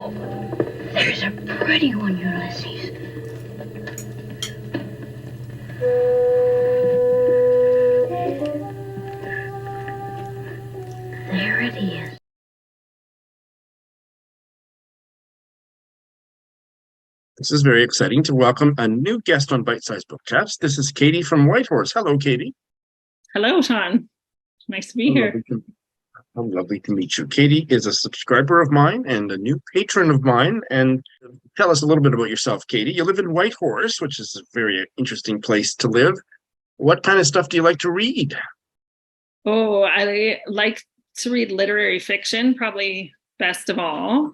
There's a pretty one, Ulysses. There it is. This is very exciting to welcome a new guest on Bite Size Book Chats. This is Katie from Whitehorse. Hello, Katie. Hello, Sean. Nice to be here. Lovely to meet you. Katie is a subscriber of mine and a new patron of mine. And tell us a little bit about yourself, Katie. You live in Whitehorse, which is a very interesting place to live. What kind of stuff do you like to read? Oh, I like to read literary fiction, probably best of all.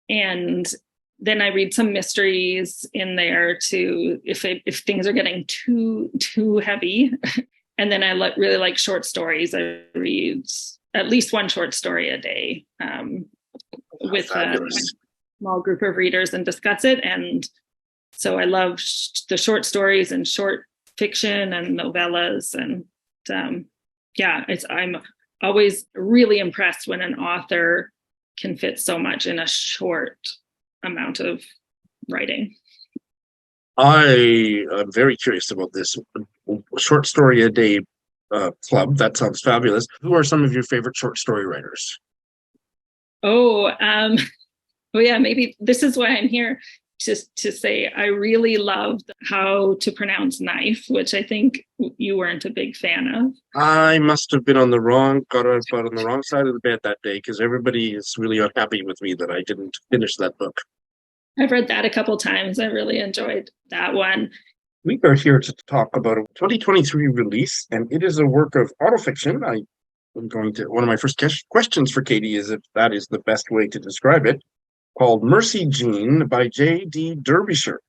And then I read some mysteries in there too, if things are getting too heavy. And then I really like short stories. I read at least one short story a day with a small group of readers and discuss it. And so I love the short stories and short fiction and novellas. And I'm always really impressed when an author can fit so much in a short amount of writing. I am very curious about this short story a day club. That sounds fabulous. Who are some of your favorite short story writers? Maybe this is why I'm here to say I really loved How to Pronounce Knife, which I think you weren't a big fan of. I must have been on the wrong side of the bed that day, because everybody is really unhappy with me that I didn't finish that book. I've read that a couple times. I really enjoyed that one. We are here to talk about a 2023 release, and it is a work of autofiction. One of my first questions for Katie is if that is the best way to describe it, called Mercy Jean by J.D. Derbyshire.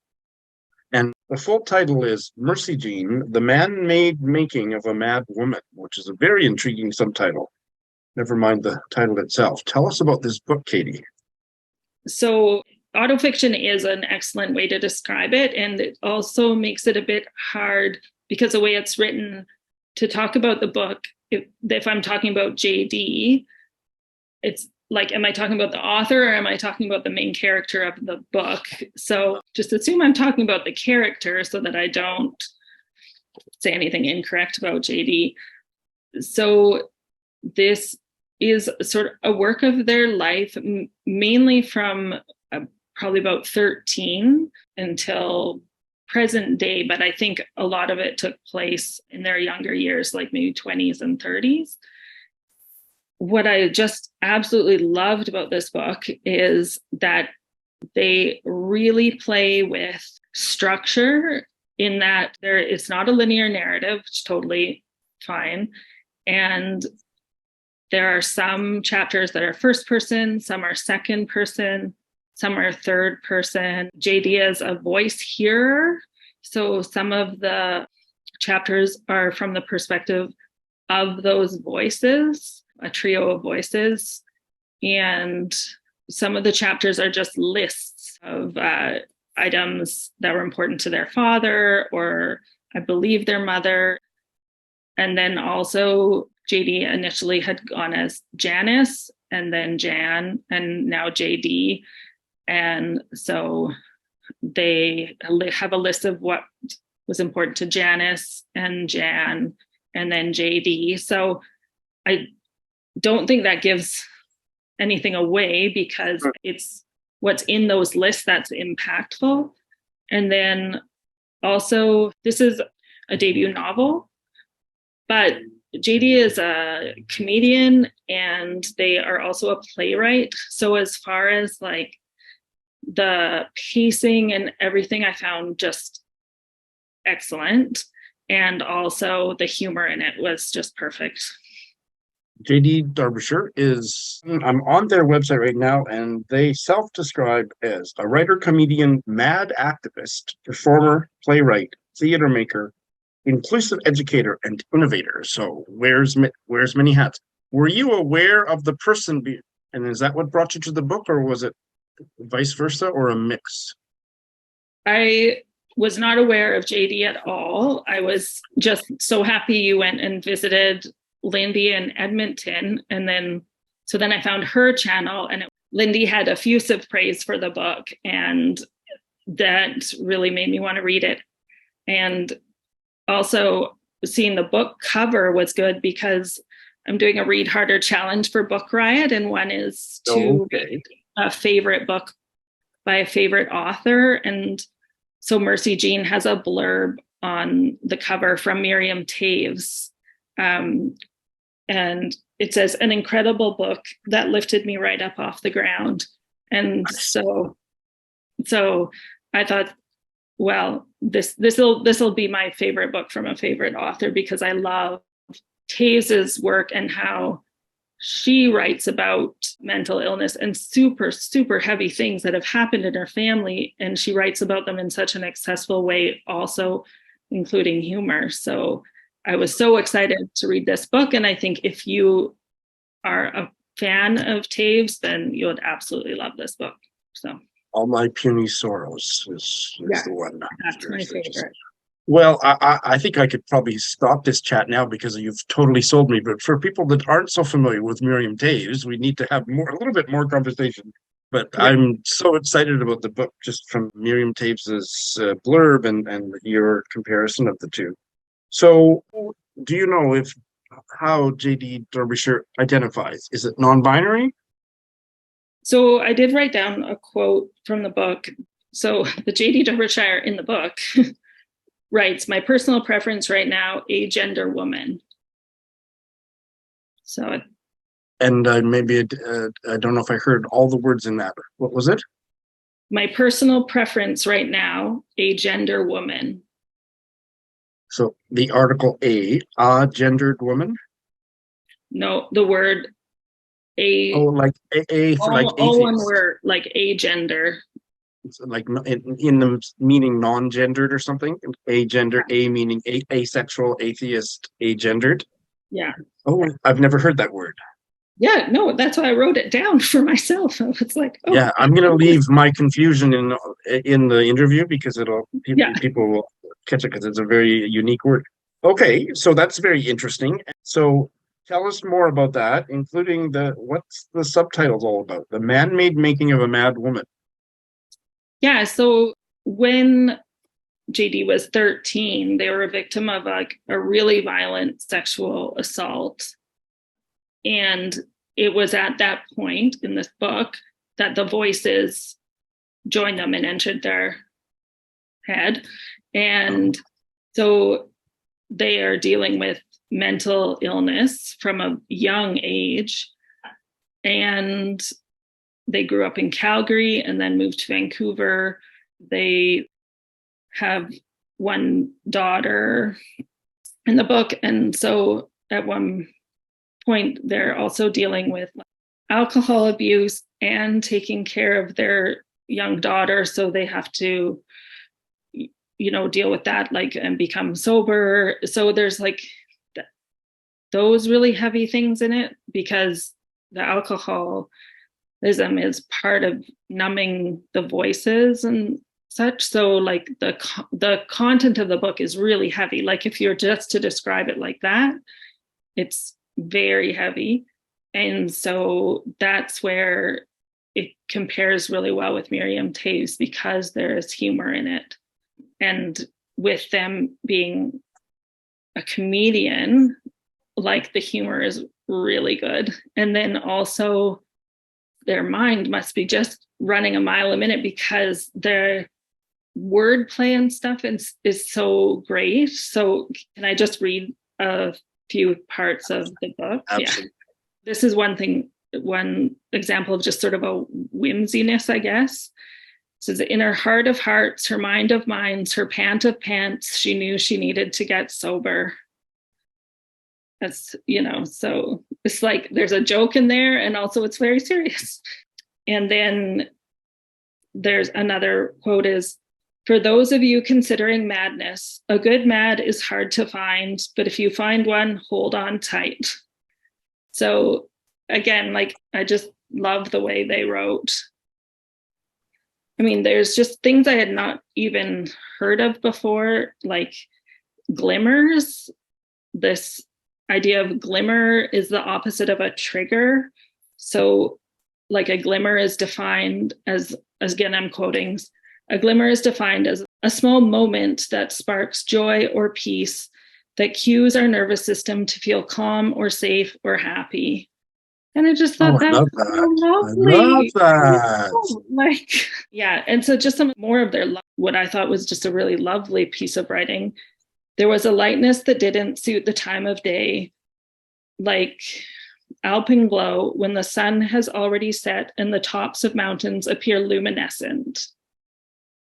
And the full title is Mercy Jean, The Man-Made Making of a Mad Woman, which is a very intriguing subtitle. Never mind the title itself. Tell us about this book, Katie. So autofiction is an excellent way to describe it. And it also makes it a bit hard because the way it's written to talk about the book, if I'm talking about JD, it's like, am I talking about the author or am I talking about the main character of the book? So just assume I'm talking about the character so that I don't say anything incorrect about JD. So this is sort of a work of their life, mainly from probably about 13 until present day, but I think a lot of it took place in their younger years, like maybe 20s and 30s. What I just absolutely loved about this book is that they really play with structure in that it's not a linear narrative, which is totally fine. And there are some chapters that are first person, some are second person, some are third person. JD is a voice hearer. So some of the chapters are from the perspective of those voices, a trio of voices. And some of the chapters are just lists of items that were important to their father, or I believe their mother. And then also JD initially had gone as Janice, and then Jan, and now JD. And so they have a list of what was important to Janice and Jan, and then JD. So I don't think that gives anything away because it's what's in those lists that's impactful. And then also, this is a debut novel, but JD is a comedian and they are also a playwright. So as far as like the pacing and everything, I found just excellent. And also the humor in it was just perfect. J.D. Derbyshire I'm on their website right now, and they self-describe as a writer, comedian, mad activist, performer, playwright, theater maker, inclusive educator, and innovator. So wears many hats. Were you aware of the person, and is that what brought you to the book, or was it vice versa, or a mix? I was not aware of JD at all. I was just so happy you went and visited Lindy in Edmonton. And then I found her channel, and it Lindy had effusive praise for the book, and that really made me want to read it. And also seeing the book cover was good because I'm doing a read harder challenge for Book Riot, and one is to read a favorite book by a favorite author. And so Mercy Jean has a blurb on the cover from Miriam Toews. And it says, "An incredible book that lifted me right up off the ground." And so I thought, well, this'll be my favorite book from a favorite author, because I love Toews's work and how she writes about mental illness and super, super heavy things that have happened in her family. And she writes about them in such an accessible way, also including humor. So I was so excited to read this book. And I think if you are a fan of Toews, then you would absolutely love this book. So All My Puny Sorrows is the one. That's my favorite. Well, I think I could probably stop this chat now because you've totally sold me. But for people that aren't so familiar with Miriam Toews, we need to have a little bit more conversation. But yeah. I'm so excited about the book just from Miriam Toews's blurb and your comparison of the two. So, do you know how J.D. Derbyshire identifies? Is it non-binary? So I did write down a quote from the book. So the J.D. Derbyshire in the book writes, "My personal preference right now, a gender woman." So, and maybe I don't know if I heard all the words in that. What was it? My personal preference right now, a gender woman. So the article a gendered woman. No, the word a. Oh, like a for like all one word, like a gender. Like in the meaning non-gendered or something. Agender, a meaning asexual, atheist, agendered. Yeah. Oh, I've never heard that word. Yeah, no, that's why I wrote it down for myself. It's like, oh, yeah, I'm gonna leave my confusion in the interview because people will catch it because it's a very unique word. Okay, so that's very interesting. So tell us more about that, including what's the subtitles all about? The man-made making of a mad woman. Yeah, so when JD was 13, they were a victim of like a really violent sexual assault. And it was at that point in this book that the voices joined them and entered their head. And so they are dealing with mental illness from a young age. And they grew up in Calgary and then moved to Vancouver. They have one daughter in the book. And so at one point, they're also dealing with alcohol abuse and taking care of their young daughter. So they have to, deal with that, and become sober. So there's those really heavy things in it, because the alcoholism is part of numbing the voices and such. So the content of the book is really heavy. Like if you're just to describe it like that, it's very heavy. And so that's where it compares really well with Miriam Toews, because there is humor in it. And with them being a comedian, the humor is really good. And then also their mind must be just running a mile a minute, because their wordplay and stuff is so great. So can I just read a few parts of the book? Absolutely. Yeah. This is one example of just sort of a whimsiness, I guess. It says, "In her heart of hearts, her mind of minds, her pant of pants, she knew she needed to get sober." That's, so it's like there's a joke in there, and also it's very serious. And then there's another quote is, "For those of you considering madness, a good mad is hard to find, but if you find one, hold on tight." So again, I just love the way they wrote. I mean, there's just things I had not even heard of before, like glimmers. This idea of glimmer is the opposite of a trigger. So like a glimmer is defined as again, I'm quoting, a glimmer is defined as a small moment that sparks joy or peace that cues our nervous system to feel calm or safe or happy. And I just thought I that love was that. so I love lovely. that. Like, yeah. And so just some more of their, what I thought was just a really lovely piece of writing. There was a lightness that didn't suit the time of day, like alpine glow when the sun has already set and the tops of mountains appear luminescent.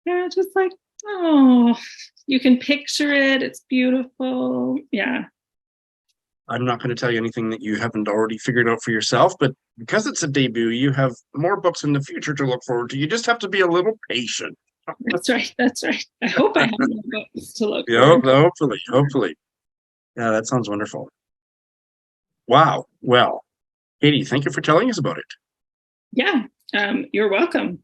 Yeah, just like, oh, you can picture it. It's beautiful. Yeah. I'm not going to tell you anything that you haven't already figured out for yourself, but because it's a debut, you have more books in the future to look forward to. You just have to be a little patient. That's right. That's right. I hope I have more books to look Yeah, for. hopefully. Yeah, that sounds wonderful. Wow. Well, Katie, thank you for telling us about it. Yeah, you're welcome.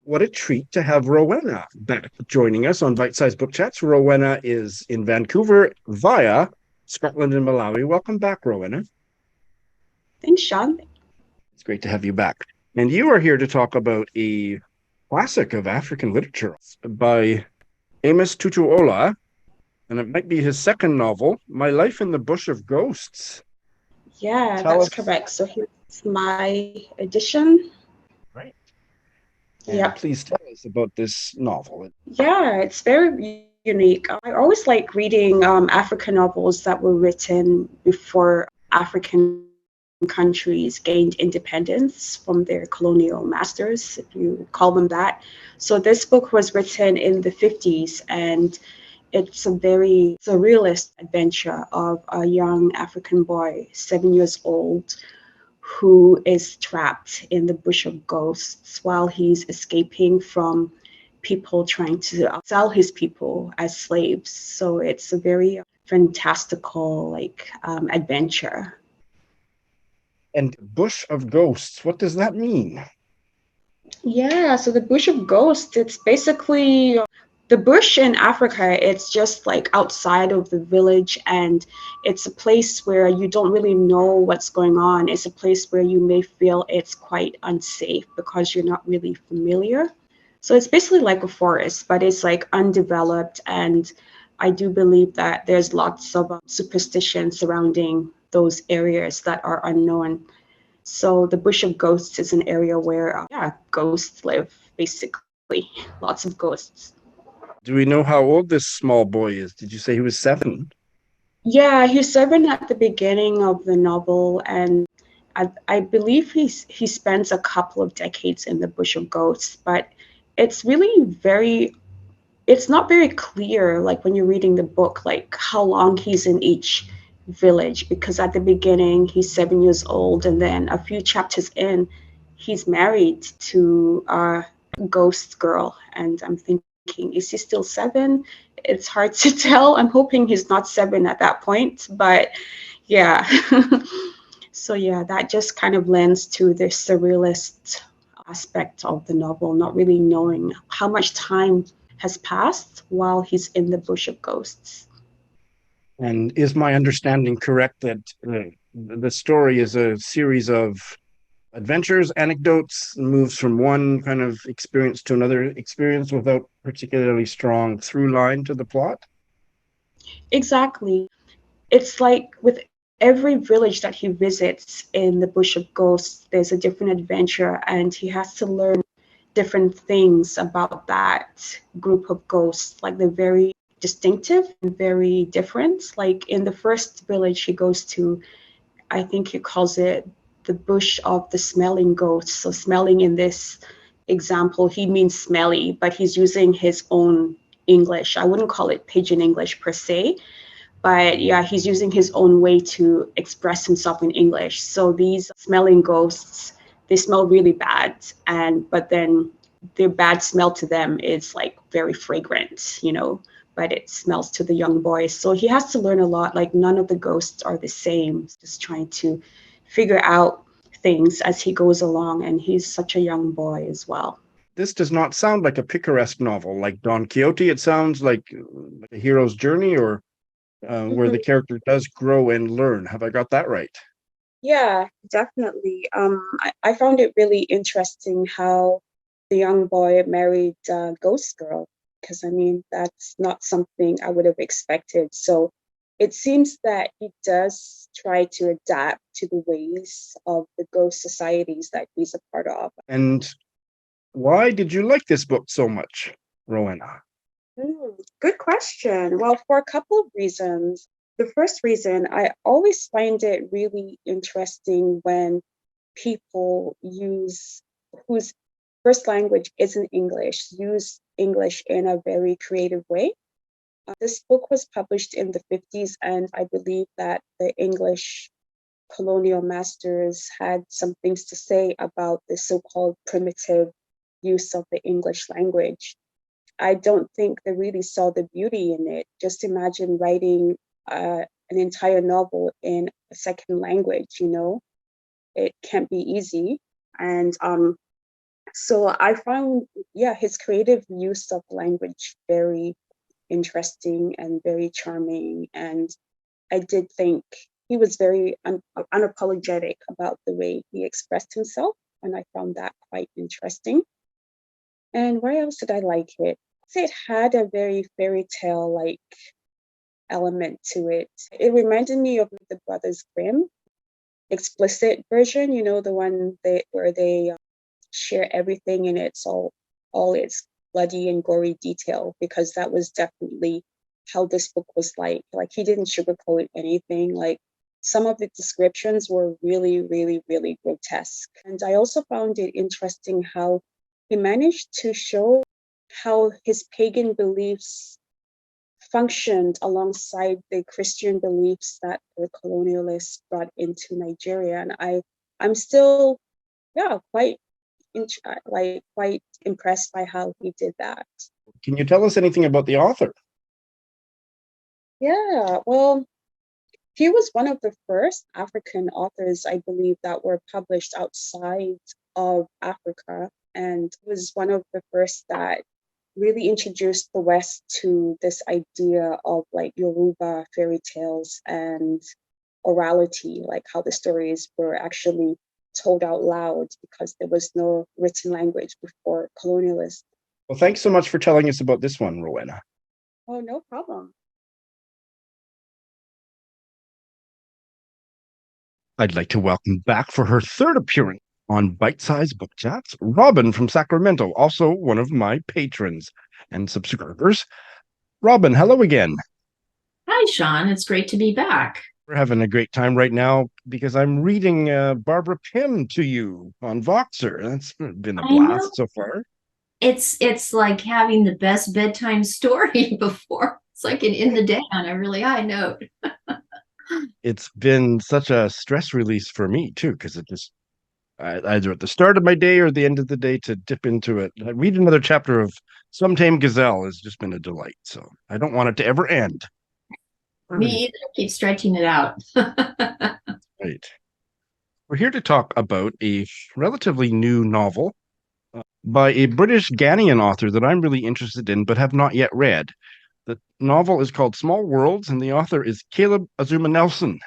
What a treat to have Rowena back joining us on Bite Size Book Chats. Rowena is in Vancouver via Scotland and Malawi. Welcome back, Rowena. Thanks, Sean. It's great to have you back. And you are here to talk about a classic of African literature by Amos Tutuola, and it might be his second novel, My Life in the Bush of Ghosts. Yeah, that's correct. So here's my edition. Right. Yeah. Please tell us about this novel. Yeah, it's very unique. I always like reading African novels that were written before African countries gained independence from their colonial masters, if you call them that. So this book was written in the 50s, and it's a very surrealist adventure of a young African boy, 7 years old, who is trapped in the bush of ghosts while he's escaping from people trying to sell his people as slaves. So it's a very fantastical adventure. And Bush of Ghosts, what does that mean? Yeah, so the bush of ghosts, it's basically the bush in Africa. It's just like outside of the village, and it's a place where you don't really know what's going on. It's a place where you may feel it's quite unsafe because you're not really familiar. So it's basically like a forest, but it's like undeveloped, and I do believe that there's lots of superstition surrounding those areas that are unknown. So the bush of ghosts is an area where ghosts live, basically. Lots of ghosts. Do we know how old this small boy is? Did you say he was 7? Yeah, he's 7 at the beginning of the novel, and I believe he spends a couple of decades in the bush of ghosts, but it's not very clear, like when you're reading the book, like how long he's in each village, because at the beginning he's 7 years old, and then a few chapters in he's married to a ghost girl, and I'm thinking, is he still 7? It's hard to tell. I'm hoping he's not 7 at that point, but yeah. So yeah, that just kind of lends to the surrealist aspect of the novel, not really knowing how much time has passed while he's in the bush of ghosts. And is my understanding correct that the story is a series of adventures, anecdotes, moves from one kind of experience to another experience without particularly strong through line to the plot? Exactly. It's like with every village that he visits in the bush of ghosts, there's a different adventure, and he has to learn different things about that group of ghosts. Like they're very distinctive and very different. Like in the first village he goes to, I think he calls it the bush of the smelling ghosts. So smelling in this example, he means smelly, but he's using his own English. I wouldn't call it pidgin English per se, but yeah, he's using his own way to express himself in English. So these smelling ghosts, they smell really bad, but then their bad smell to them is like very fragrant, but it smells to the young boy. So he has to learn a lot. Like none of the ghosts are the same. Just trying to figure out things as he goes along, and he's such a young boy as well. This does not sound like a picaresque novel like Don Quixote. It sounds like a hero's journey, or where the character does grow and learn. Have I got that right? Yeah, definitely. I found it really interesting how the young boy married Ghost Girl, because I mean, that's not something I would have expected. So it seems that he does try to adapt to the ways of the ghost societies that he's a part of. And why did you like this book so much, Rowena? Good question. Well, for a couple of reasons. The first reason, I always find it really interesting when people whose first language isn't English, use English in a very creative way. This book was published in the 50s, and I believe that the English colonial masters had some things to say about the so-called primitive use of the English language. I don't think they really saw the beauty in it. Just imagine writing an entire novel in a second language, it can't be easy. And so I found, his creative use of language very interesting and very charming. And I did think he was very unapologetic about the way he expressed himself. And I found that quite interesting. And why else did I like it? It had a very fairy tale like element to it. It reminded me of the Brothers Grimm explicit version, the one where they share everything in its all its bloody and gory detail, because that was definitely how this book was like. Like, he didn't sugarcoat anything. Like, some of the descriptions were really, really, really grotesque. And I also found it interesting how he managed to show how his pagan beliefs functioned alongside the Christian beliefs that the colonialists brought into Nigeria. And I'm still, quite impressed by how he did that. Can you tell us anything about the author? Yeah, well, he was one of the first African authors, I believe, that were published outside of Africa, and was one of the first that really introduced the West to this idea of like Yoruba fairy tales and orality, like how the stories were actually told out loud because there was no written language before colonialists. Well, thanks so much for telling us about this one, Rowena. Oh, no problem. I'd like to welcome back for her third appearance on Bite Size Book Chats, Robin from Sacramento, also one of my patrons and subscribers. Robin, hello again. Hi, Sean. It's great to be back. We're having a great time right now because I'm reading Barbara Pym to you on Voxer. That's been a blast so far. It's like having the best bedtime story before. It's like an in the day on a really high note. It's been such a stress release for me too, because it just either at the start of my day or the end of the day to dip into it. I read another chapter of Some Tame Gazelle has just been a delight. So I don't want it to ever end. Me either. Keep stretching it out. Right. We're here to talk about a relatively new novel by a British Ghanaian author that I'm really interested in but have not yet read. The novel is called Small Worlds, and the author is Caleb Azumah Nelson.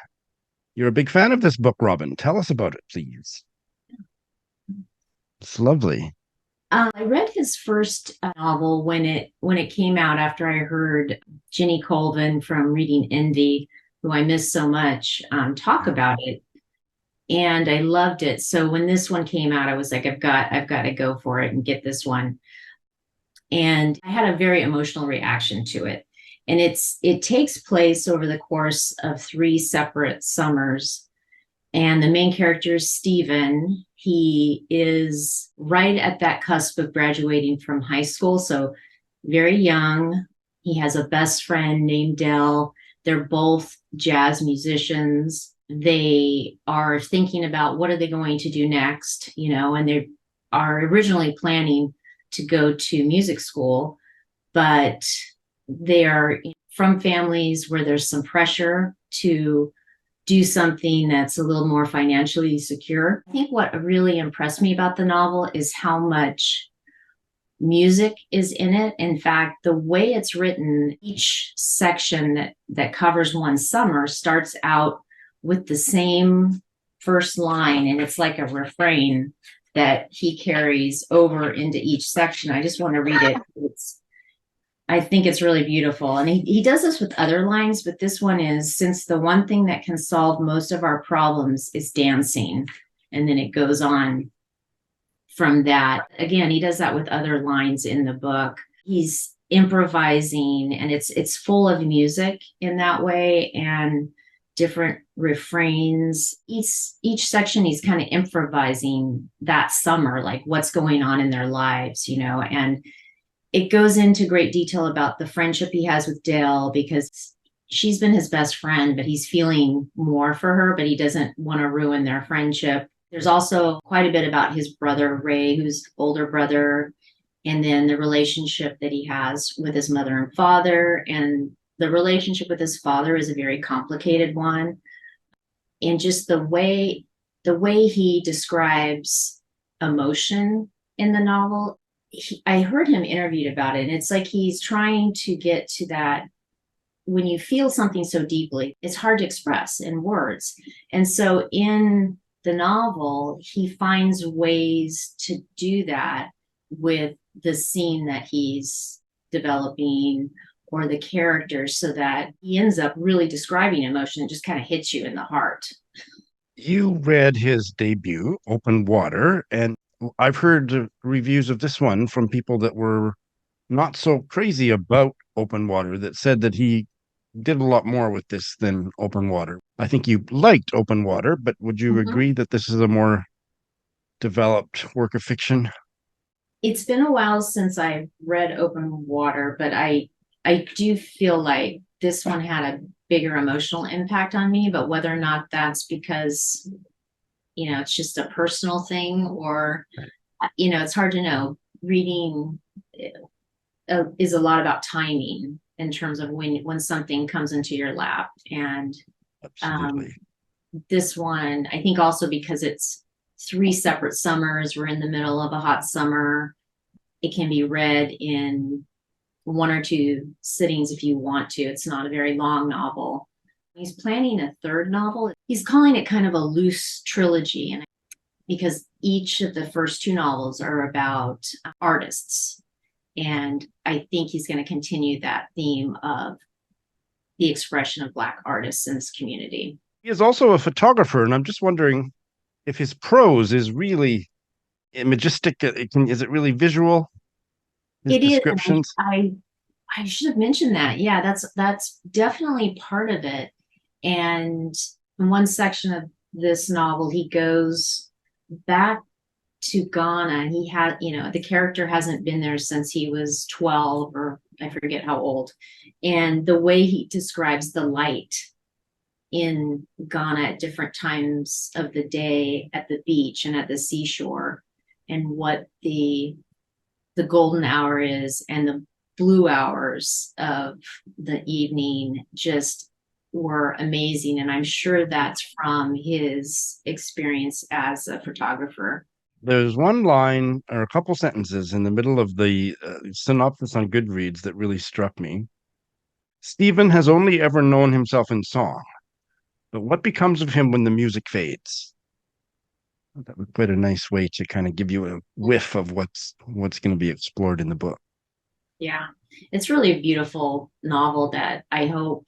You're a big fan of this book, Robin. Tell us about it, please. It's lovely. I read his first novel when it came out after I heard Ginny Colvin from Reading Envy, who I miss so much, talk about it, and I loved it. So when this one came out, I was like, I've got to go for it and get this one. And I had a very emotional reaction to it. And it takes place over the course of 3 separate summers. And the main character is Stephen. He is right at that cusp of graduating from high school, so very young. He has a best friend named Dell. They're both jazz musicians. They are thinking about what are they going to do next, and they are originally planning to go to music school, but they are from families where there's some pressure to do something that's a little more financially secure. I think what really impressed me about the novel is how much music is in it. In fact, the way it's written, each section that covers one summer starts out with the same first line, and it's like a refrain that he carries over into each section. I just want to read it. I think it's really beautiful. And he does this with other lines, but this one is, since the one thing that can solve most of our problems is dancing. And then it goes on from that. Again, he does that with other lines in the book. He's improvising, and it's full of music in that way, and different refrains. Each section he's kind of improvising that summer, like what's going on in their lives, and it goes into great detail about the friendship he has with Dale, because she's been his best friend, but he's feeling more for her, but he doesn't want to ruin their friendship. There's also quite a bit about his brother, Ray, who's older brother, and then the relationship that he has with his mother and father. And the relationship with his father is a very complicated one. And just the way he describes emotion in the novel, I heard him interviewed about it, and it's like he's trying to get to that, when you feel something so deeply, it's hard to express in words. And so in the novel, he finds ways to do that with the scene that he's developing or the characters, so that he ends up really describing emotion that just kind of hits you in the heart. You read his debut, Open Water, and I've heard reviews of this one from people that were not so crazy about Open Water, that said that he did a lot more with this than Open Water. I think you liked Open Water, but would you agree that this is a more developed work of fiction? It's been a while since I read Open Water, but I do feel like this one had a bigger emotional impact on me, but whether or not that's because, it's just a personal thing, or, it's hard to know. Reading is a lot about timing in terms of when something comes into your lap. And this one, I think also because it's 3 separate summers, we're in the middle of a hot summer, it can be read in 1 or 2 sittings if you want to. It's not a very long novel. He's planning a 3rd novel. He's calling it kind of a loose trilogy, and because each of the first 2 novels are about artists. And I think he's going to continue that theme of the expression of Black artists in this community. He is also a photographer, and I'm just wondering if his prose is really majestic. Is it really visual? His descriptions? I should have mentioned that. Yeah, that's definitely part of it. And in one section of this novel, he goes back to Ghana. He had, the character hasn't been there since he was 12, or I forget how old. And the way he describes the light in Ghana at different times of the day at the beach and at the seashore, and what the golden hour is and the blue hours of the evening just were amazing. And I'm sure that's from his experience as a photographer. There's one line or a couple sentences in the middle of the synopsis on Goodreads that really struck me. Stephen has only ever known himself in song, but what becomes of him when the music fades? That was quite a nice way to kind of give you a whiff of what's going to be explored in the book. Yeah, it's really a beautiful novel that I hope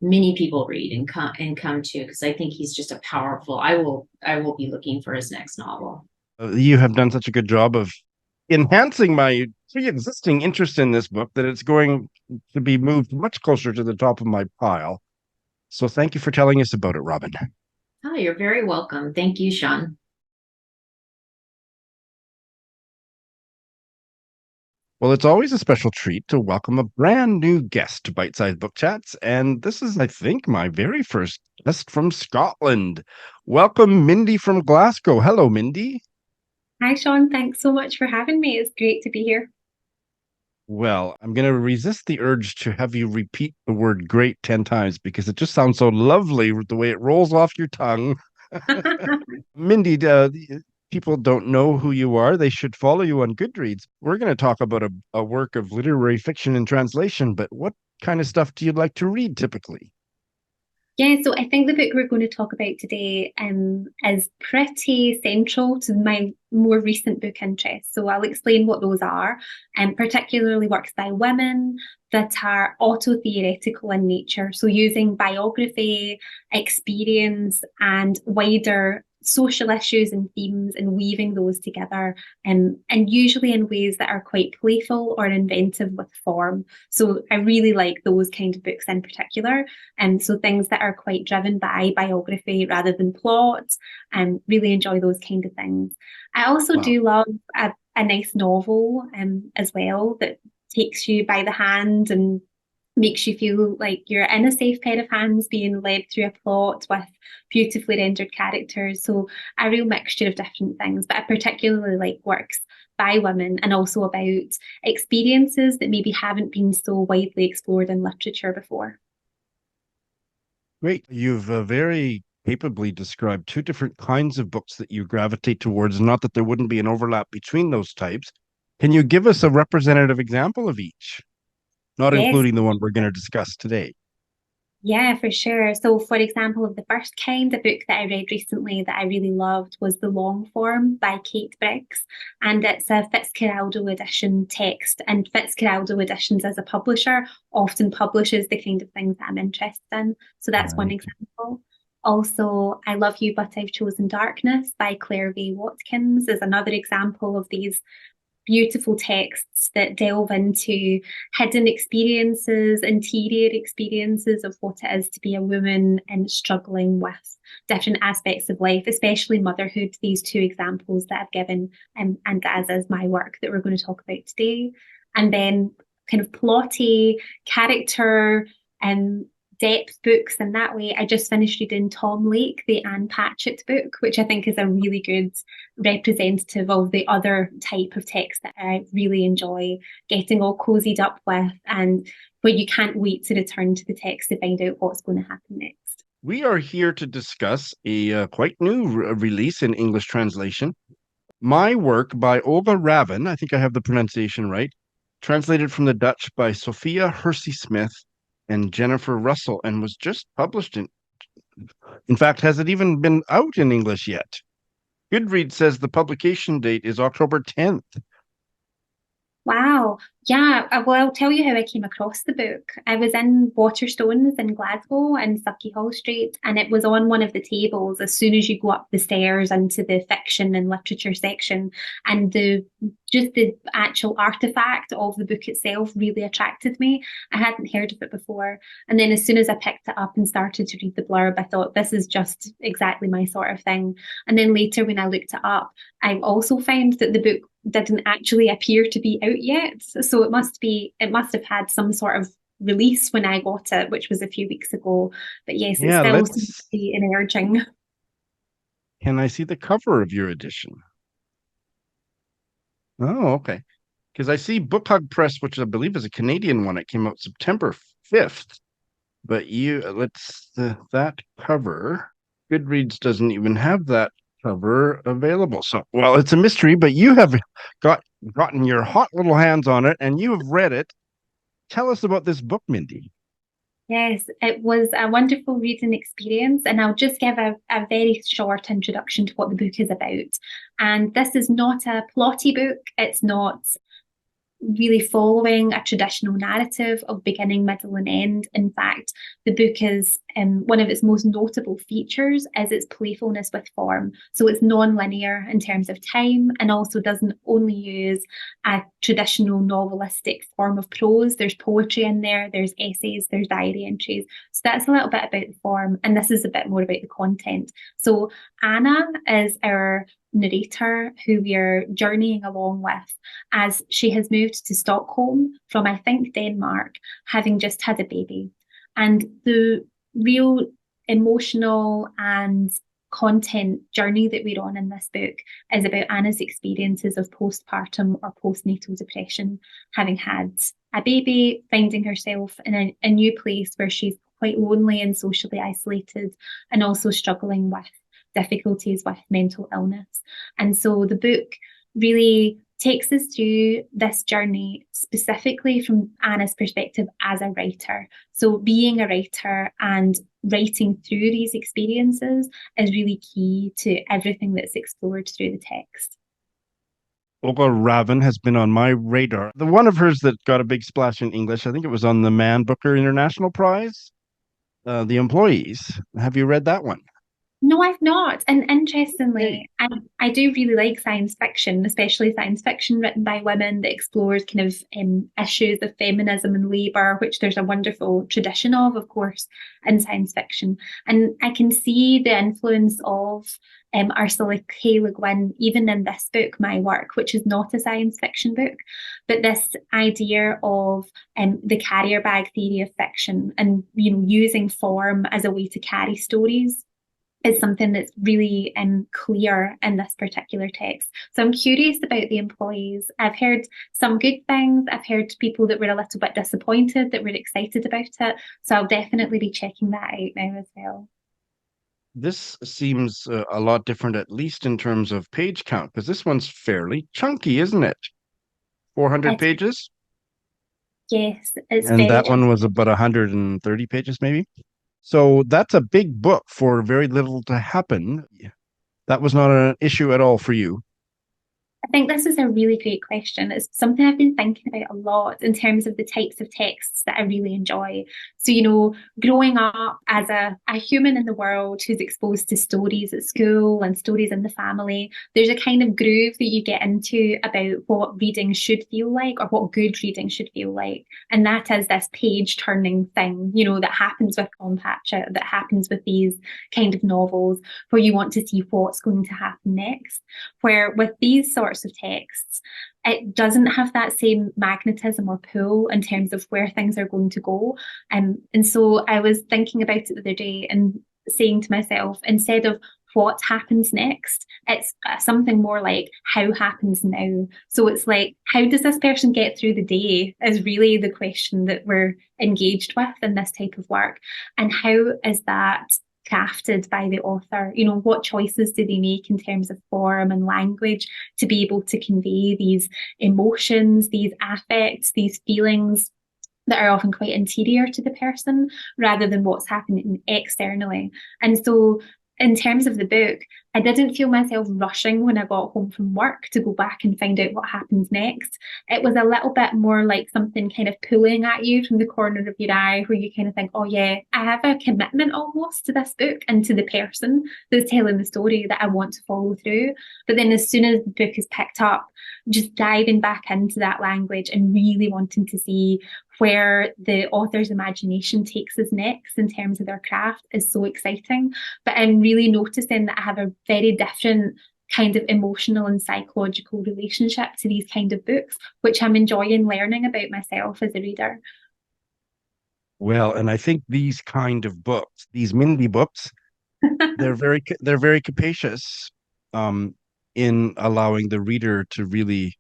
many people read and come to, because I think he's just a powerful. I will be looking for his next novel. You have done such a good job of enhancing my pre-existing interest in this book that it's going to be moved much closer to the top of my pile. So thank you for telling us about it, Robin. Oh, you're very welcome. Thank you, Sean. Well, it's always a special treat to welcome a brand new guest to Bite Size Book Chats, and this is, I think, my very first guest from Scotland. Welcome, Mindy from Glasgow. Hello, Mindy. Hi, Sean. Thanks so much for having me. It's great to be here. Well, I'm going to resist the urge to have you repeat the word great 10 times because it just sounds so lovely the way it rolls off your tongue. Mindy, can people don't know who you are, they should follow you on Goodreads. We're going to talk about a work of literary fiction and translation, but what kind of stuff do you like to read typically? Yeah, so I think the book we're going to talk about today is pretty central to my more recent book interests. So I'll explain what those are, and particularly works by women that are auto-theoretical in nature. So using biography, experience, and wider social issues and themes and weaving those together, and usually in ways that are quite playful or inventive with form. So I really like those kind of books in particular. And so things that are quite driven by biography rather than plot, and really enjoy those kind of things. I also do love a nice novel as well that takes you by the hand and makes you feel like you're in a safe pair of hands being led through a plot with beautifully rendered characters. So a real mixture of different things, but I particularly like works by women and also about experiences that maybe haven't been so widely explored in literature before. Great. You've very capably described two different kinds of books that you gravitate towards, not that there wouldn't be an overlap between those types. Can you give us a representative example of each? Not Yes. including the one we're going to discuss today. Yeah, for sure. So, for example, of the first kind, the book that I read recently that I really loved was The Long Form by Kate Briggs. And it's a Fitzcarraldo edition text. And Fitzcarraldo Editions, as a publisher, often publishes the kind of things that I'm interested in. So that's one example. Also, I Love You, But I've Chosen Darkness by Claire Vaye Watkins is another example of these beautiful texts that delve into hidden experiences, interior experiences of what it is to be a woman and struggling with different aspects of life, especially motherhood, these two examples that I've given, and as is my work that we're going to talk about today. And then kind of plotty character and depth books in that way. I just finished reading Tom Lake, the Ann Patchett book, which I think is a really good representative of the other type of text that I really enjoy getting all cozied up with, and where you can't wait to return to the text to find out what's going to happen next. We are here to discuss a quite new release in English translation. My work by Olga Ravn, I think I have the pronunciation right, translated from the Dutch by Sophia Hersi Smith and Jennifer Russell, and was just published in fact, has it even been out in English yet? Goodreads says the publication date is October 10th. Wow. Yeah. Well, I'll tell you how I came across the book. I was in Waterstones in Glasgow and Sucky Hall Street, and it was on one of the tables as soon as you go up the stairs into the fiction and literature section. And the actual artifact of the book itself really attracted me. I hadn't heard of it before. And then as soon as I picked it up and started to read the blurb, I thought, this is just exactly my sort of thing. And then later when I looked it up, I also found that the book didn't actually appear to be out yet. So it must have had some sort of release when I got it, which was a few weeks ago. But yes, it still seems to be emerging. Can I see the cover of your edition? Oh, okay. Because I see Book Hug Press, which I believe is a Canadian one. It came out September 5th. But that cover, Goodreads doesn't even have that cover available. So, well, it's a mystery, but you have gotten your hot little hands on it and you have read it. Tell us about this book, Mindy. Yes, it was a wonderful reading experience, and I'll just give a very short introduction to what the book is about. And this is not a plotty book. It's not really following a traditional narrative of beginning, middle, and end. In fact, the book is one of its most notable features is its playfulness with form. So it's non-linear in terms of time, and also doesn't only use a traditional novelistic form of prose. There's poetry in there, there's essays, there's diary entries. So that's a little bit about the form, and this is a bit more about the content. So Anna is our narrator who we are journeying along with as she has moved to Stockholm from, I think, Denmark, having just had a baby. And the real emotional and content journey that we're on in this book is about Anna's experiences of postpartum or postnatal depression, having had a baby, finding herself in a new place where she's quite lonely and socially isolated, and also struggling with difficulties with mental illness. And so the book really takes us through this journey specifically from Anna's perspective as a writer. So being a writer and writing through these experiences is really key to everything that's explored through the text. Olga Ravn has been on my radar. The one of hers that got a big splash in English, I think it was on the Man Booker International Prize, The Employees. Have you read that one? No, I've not. And interestingly, I do really like science fiction, especially science fiction written by women that explores kind of issues of feminism and labour, which there's a wonderful tradition of course, in science fiction. And I can see the influence of Ursula K. Le Guin, even in this book, My Work, which is not a science fiction book, but this idea of the carrier bag theory of fiction and, using form as a way to carry stories is something that's really clear in this particular text. So I'm curious about The Employees. I've heard some good things. I've heard people that were a little bit disappointed, that were excited about it. So I'll definitely be checking that out now as well. This seems a lot different, at least in terms of page count, because this one's fairly chunky, isn't it? 400 pages? Yes, it's and that one was about 130 pages, maybe. So that's a big book for very little to happen. That was not an issue at all for you. I think this is a really great question. It's something I've been thinking about a lot in terms of the types of texts that I really enjoy. So, growing up as a human in the world who's exposed to stories at school and stories in the family, there's a kind of groove that you get into about what reading should feel like or what good reading should feel like. And that is this page turning thing, that happens with Ann Patchett, that happens with these kind of novels where you want to see what's going to happen next. Where with these sorts of texts, it doesn't have that same magnetism or pull in terms of where things are going to go. And so I was thinking about it the other day and saying to myself, instead of what happens next, it's something more like how happens now. So it's like, how does this person get through the day is really the question that we're engaged with in this type of work. And how is that crafted by the author? What choices do they make in terms of form and language to be able to convey these emotions, these affects, these feelings that are often quite interior to the person rather than what's happening externally. And so in terms of the book, I didn't feel myself rushing when I got home from work to go back and find out what happens next. It was a little bit more like something kind of pulling at you from the corner of your eye where you kind of think, oh yeah, I have a commitment almost to this book and to the person that's telling the story that I want to follow through. But then as soon as the book is picked up, just diving back into that language and really wanting to see where the author's imagination takes us next in terms of their craft is so exciting. But I'm really noticing that I have a very different kind of emotional and psychological relationship to these kind of books, which I'm enjoying learning about myself as a reader. Well, and I think these kind of books, these Mindy books, they're very capacious in allowing the reader to really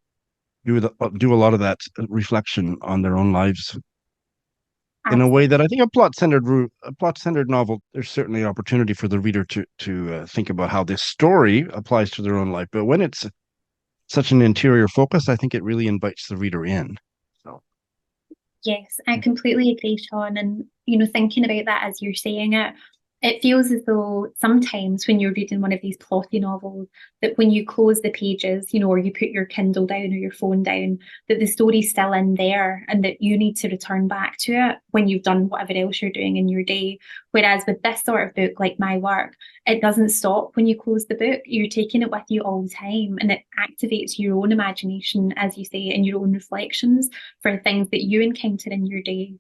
do a lot of that reflection on their own lives. In a way that I think a plot-centered novel, there's certainly an opportunity for the reader to think about how this story applies to their own life. But when it's such an interior focus, I think it really invites the reader in. So, yes, I completely agree, Sean. And thinking about that as you're saying it, it feels as though sometimes when you're reading one of these plotty novels, that when you close the pages, or you put your Kindle down or your phone down, that the story's still in there and that you need to return back to it when you've done whatever else you're doing in your day. Whereas with this sort of book, like My Work, it doesn't stop when you close the book. You're taking it with you all the time, and it activates your own imagination, as you say, and your own reflections for things that you encounter in your day,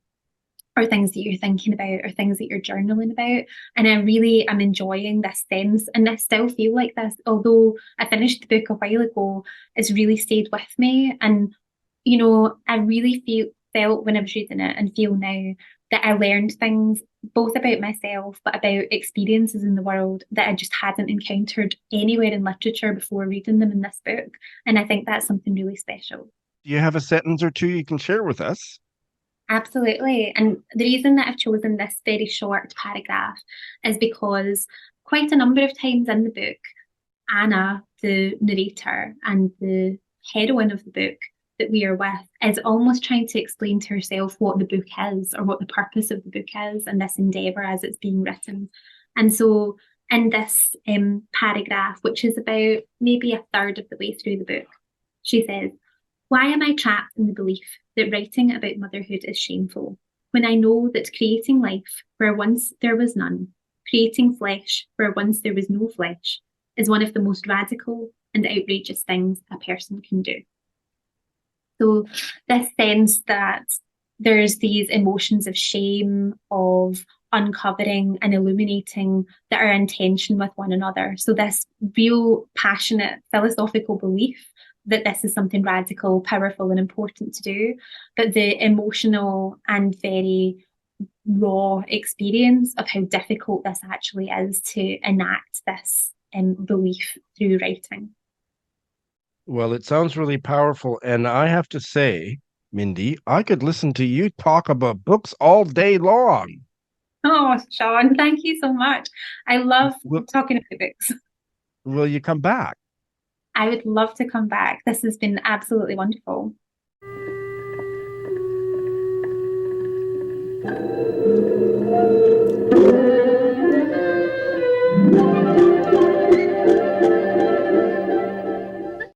or things that you're thinking about, or things that you're journaling about. And I really am enjoying this sense, and I still feel like this, although I finished the book a while ago, it's really stayed with me. And, I really felt when I was reading it, and feel now, that I learned things both about myself, but about experiences in the world that I just hadn't encountered anywhere in literature before reading them in this book. And I think that's something really special. do you have a sentence or two you can share with us? Absolutely. And the reason that I've chosen this very short paragraph is because quite a number of times in the book, Anna, the narrator and the heroine of the book that we are with, is almost trying to explain to herself what the book is or what the purpose of the book is and this endeavour as it's being written. And so in this paragraph, which is about maybe a third of the way through the book, she says, "Why am I trapped in the belief that writing about motherhood is shameful, when I know that creating life where once there was none, creating flesh where once there was no flesh, is one of the most radical and outrageous things a person can do?" So this sense that there's these emotions of shame, of uncovering and illuminating that are in tension with one another. So this real passionate philosophical belief that this is something radical, powerful and important to do, but the emotional and very raw experience of how difficult this actually is to enact this belief through writing. Well, it sounds really powerful. And I have to say, Mindy, I could listen to you talk about books all day long. Oh, Sean, thank you so much. I love talking about books. Will you come back? I would love to come back. This has been absolutely wonderful.